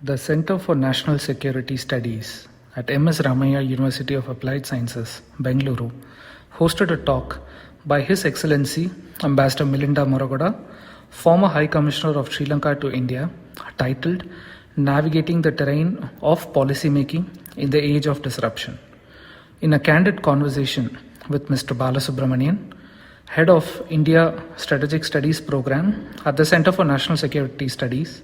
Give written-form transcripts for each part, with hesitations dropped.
The Center for National Security Studies at M.S. Ramaiah University of Applied Sciences, Bengaluru, hosted a talk by His Excellency Ambassador Milinda Moragoda, former High Commissioner of Sri Lanka to India, titled Navigating the Terrain of Policymaking in the Age of Disruption. In a candid conversation with Mr. Balasubramanian, Head of India Strategic Studies Program at the Center for National Security Studies,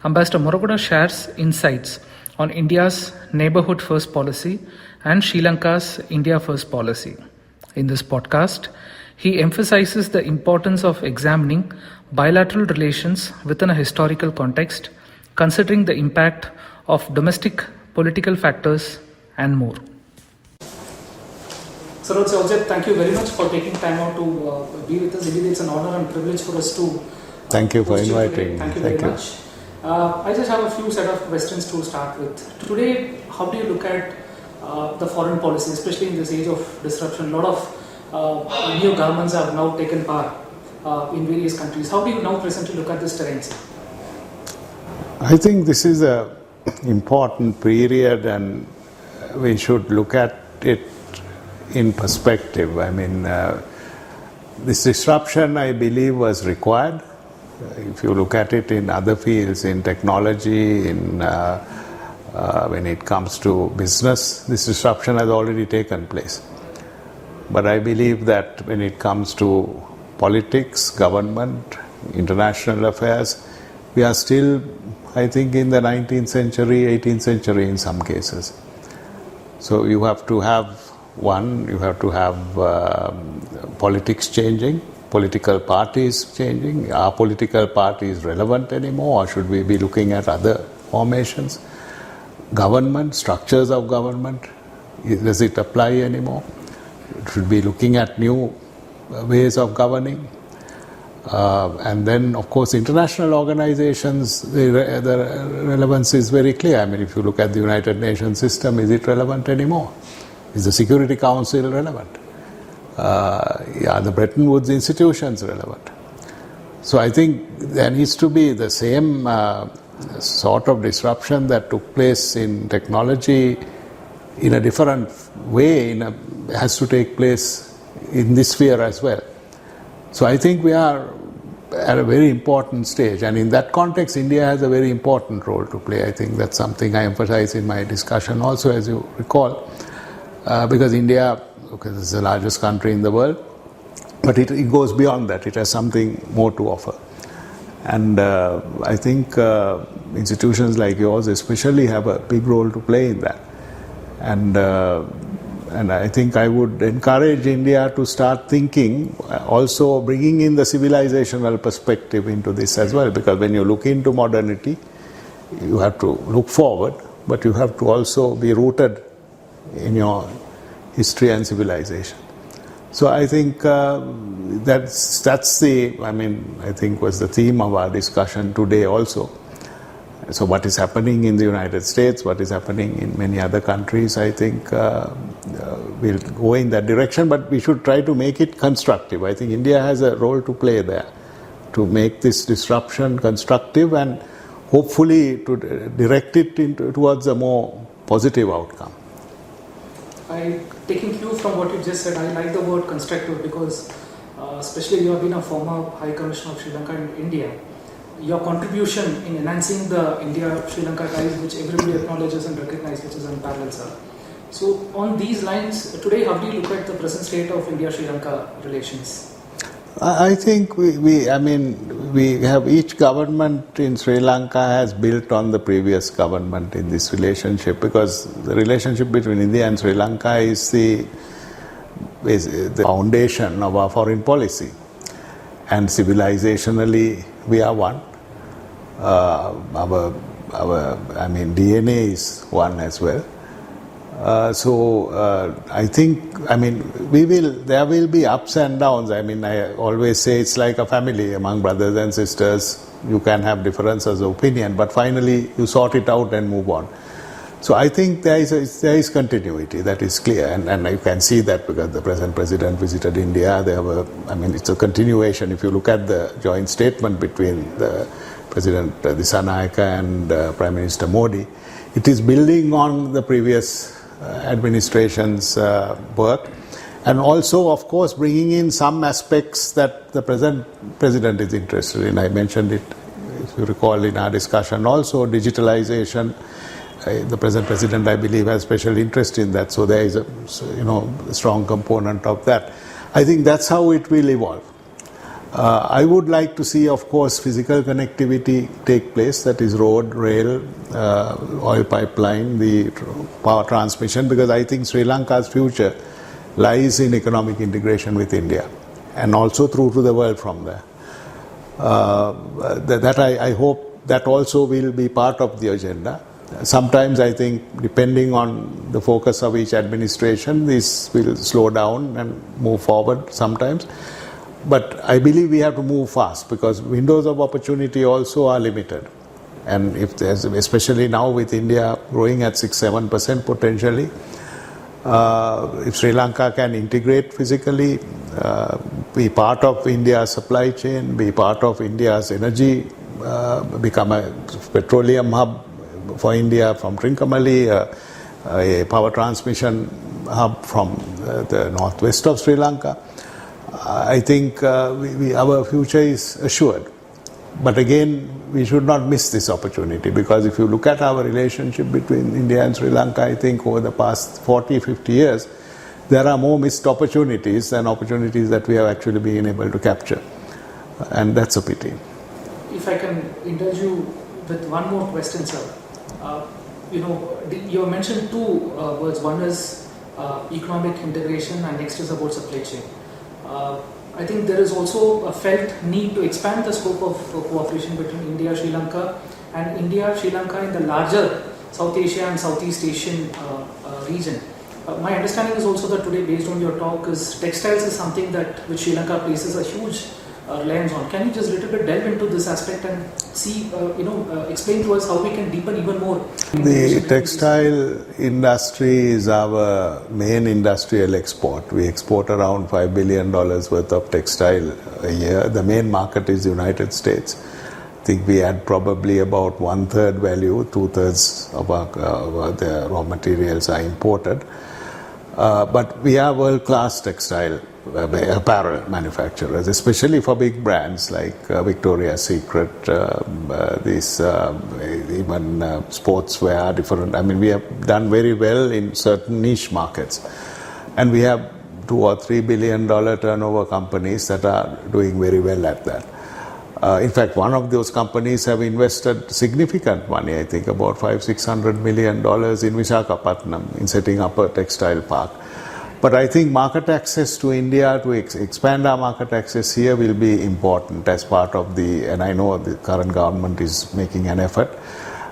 Ambassador Moragoda shares insights on India's Neighbourhood First policy and Sri Lanka's India First policy. In this podcast, he emphasizes the importance of examining bilateral relations within a historical context, considering the impact of domestic political factors and more. Saroj Saujat, thank you very much for taking time out to be with us. Indeed, it's an honor and privilege for us to. Thank you for inviting me. Thank you very much. I just have a few set of questions to start with. Today, how do you look at the foreign policy, especially in this age of disruption? A lot of new governments have now taken power in various countries. How do you now presently look at this terrain? I think this is an important period and we should look at it in perspective. I mean, this disruption, I believe, was required. If you look at it in other fields, in technology, in when it comes to business, this disruption has already taken place. But I believe that when it comes to politics, government, international affairs, we are still, I think, in the 19th century, 18th century in some cases. So you have to have you have to have politics changing, political parties changing. Are political parties relevant anymore, or should we be looking at other formations? Government, structures of government, does it apply anymore? Should be looking at new ways of governing. And then, of course, international organizations, the relevance is very clear. I mean, if you look at the United Nations system, is it relevant anymore? Is the Security Council relevant? Are the Bretton Woods institutions relevant? So I think there needs to be the same sort of disruption that took place in technology in a different way, has to take place in this sphere as well. So I think we are at a very important stage, and in that context, India has a very important role to play. I think that's something I emphasize in my discussion also, as you recall, because India, is the largest country in the world, but it goes beyond that. It has something more to offer. And I think institutions like yours especially have a big role to play in that. And I think I would encourage India to start thinking, also bringing in the civilizational perspective into this as well, because when you look into modernity, you have to look forward, but you have to also be rooted in your history and civilization. So I think that's I think was the theme of our discussion today also. So what is happening in the United States, what is happening in many other countries, I think we'll go in that direction, but we should try to make it constructive. I think India has a role to play there, to make this disruption constructive and hopefully to direct it towards a more positive outcome. Taking cue from what you just said, I like the word constructive because especially you have been a former High Commissioner of Sri Lanka in India. Your contribution in enhancing the India-Sri Lanka ties, which everybody acknowledges and recognizes, which is unparalleled, sir. So on these lines, today how do you look at the present state of India-Sri Lanka relations? I think we have, each government in Sri Lanka has built on the previous government in this relationship, because the relationship between India and Sri Lanka is the foundation of our foreign policy. And civilizationally, we are one. Our DNA is one as well. I think, there will be ups and downs. I always say it's like a family among brothers and sisters. You can have differences of opinion, but finally you sort it out and move on. So I think there is continuity, that is clear, and you can see that because the present president visited India. It's a continuation. If you look at the joint statement between the President Dissanayaka and Prime Minister Modi, it is building on the previous administration's work, and also, of course, bringing in some aspects that the present president is interested in. I mentioned it, if you recall, in our discussion. Also, digitalization. The present president, I believe, has special interest in that. So there is a strong component of that. I think that's how it will evolve. I would like to see, of course, physical connectivity take place. That is road, rail, oil pipeline, the power transmission, because I think Sri Lanka's future lies in economic integration with India and also through to the world from there. I hope that also will be part of the agenda. Sometimes I think, depending on the focus of each administration, this will slow down and move forward sometimes. But I believe we have to move fast, because windows of opportunity also are limited. And if there's, especially now with India growing at 6-7% potentially, if Sri Lanka can integrate physically, be part of India's supply chain, be part of India's energy, become a petroleum hub for India from Trincomalee, a power transmission hub from the northwest of Sri Lanka, I think our future is assured. But again, we should not miss this opportunity, because if you look at our relationship between India and Sri Lanka, I think over the past 40-50 years, there are more missed opportunities than opportunities that we have actually been able to capture. And that's a pity. If I can indulge you with one more question, sir. You mentioned two words. One is economic integration, and next is about supply chain. I think there is also a felt need to expand the scope of cooperation between India, Sri Lanka, and India, Sri Lanka in the larger South Asia and Southeast Asian region. My understanding is also that today, based on your talk, is textiles is something that which Sri Lanka places a huge reliance on. Can you just a little bit delve into this aspect and see, explain to us how we can deepen even more? The textile industry is our main industrial export. We export around $5 billion worth of textile a year. The main market is the United States. I think we add probably about 1/3 value, 2/3 of the raw materials are imported. But we are world-class textile apparel manufacturers, especially for big brands like Victoria's Secret, even sportswear, different. I mean, we have done very well in certain niche markets. And we have $2 or $3 billion turnover companies that are doing very well at that. In fact, one of those companies have invested significant money, I think about $500-600 million in Visakhapatnam in setting up a textile park. But I think market access to India, to expand our market access here, will be important as part of and I know the current government is making an effort,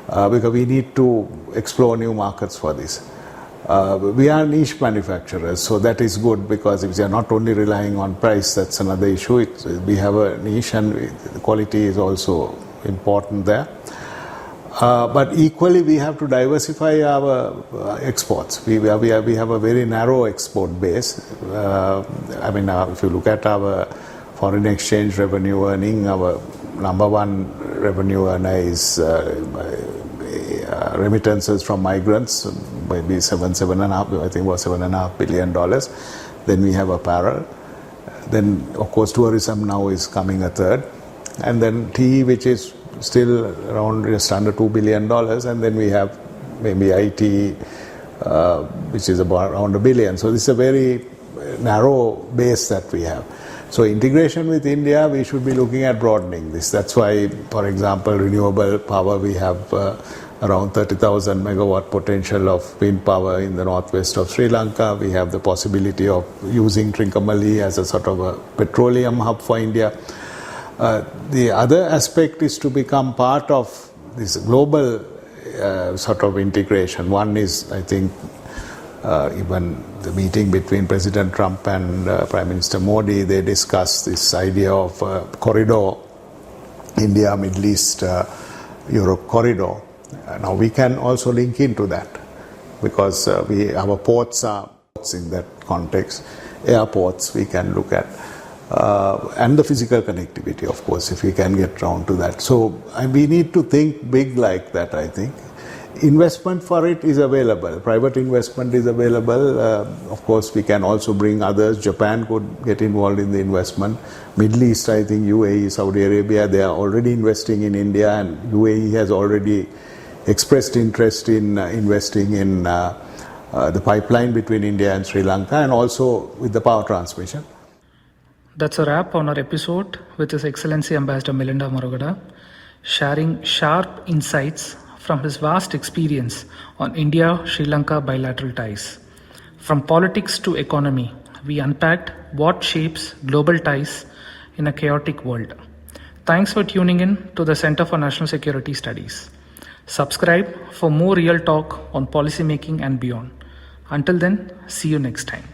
because we need to explore new markets for this. We are niche manufacturers, so that is good, because if we are not only relying on price, that's another issue. We have a niche, and the quality is also important there. But equally, we have to diversify our exports. We have a very narrow export base. If you look at our foreign exchange revenue earning, our number one revenue earner is remittances from migrants, maybe $7.5 billion. Then we have apparel. Then, of course, tourism now is coming a third. And then tea, which is still around just under $2 billion. And then we have maybe IT, which is about around $1 billion. So this is a very narrow base that we have. So integration with India, we should be looking at broadening this. That's why, for example, renewable power, we have around 30,000 megawatt potential of wind power in the northwest of Sri Lanka. We have the possibility of using Trincomalee as a sort of a petroleum hub for India. The other aspect is to become part of this global sort of integration. One is, I think, even the meeting between President Trump and Prime Minister Modi, they discussed this idea of corridor, India, Middle East, Europe corridor. Now we can also link into that, because our ports are in that context, airports we can look at. and the physical connectivity, of course, if we can get round to that. So we need to think big like that, I think. Investment for it is available. Private investment is available. Of course, we can also bring others. Japan could get involved in the investment. Middle East, I think UAE, Saudi Arabia, they are already investing in India, and UAE has already expressed interest in investing in the pipeline between India and Sri Lanka, and also with the power transmission. That's a wrap on our episode with His Excellency Ambassador Milinda Moragoda, sharing sharp insights from his vast experience on India-Sri Lanka bilateral ties. From politics to economy, we unpacked what shapes global ties in a chaotic world. Thanks for tuning in to the Center for National Security Studies. Subscribe for more real talk on policymaking and beyond. Until then, see you next time.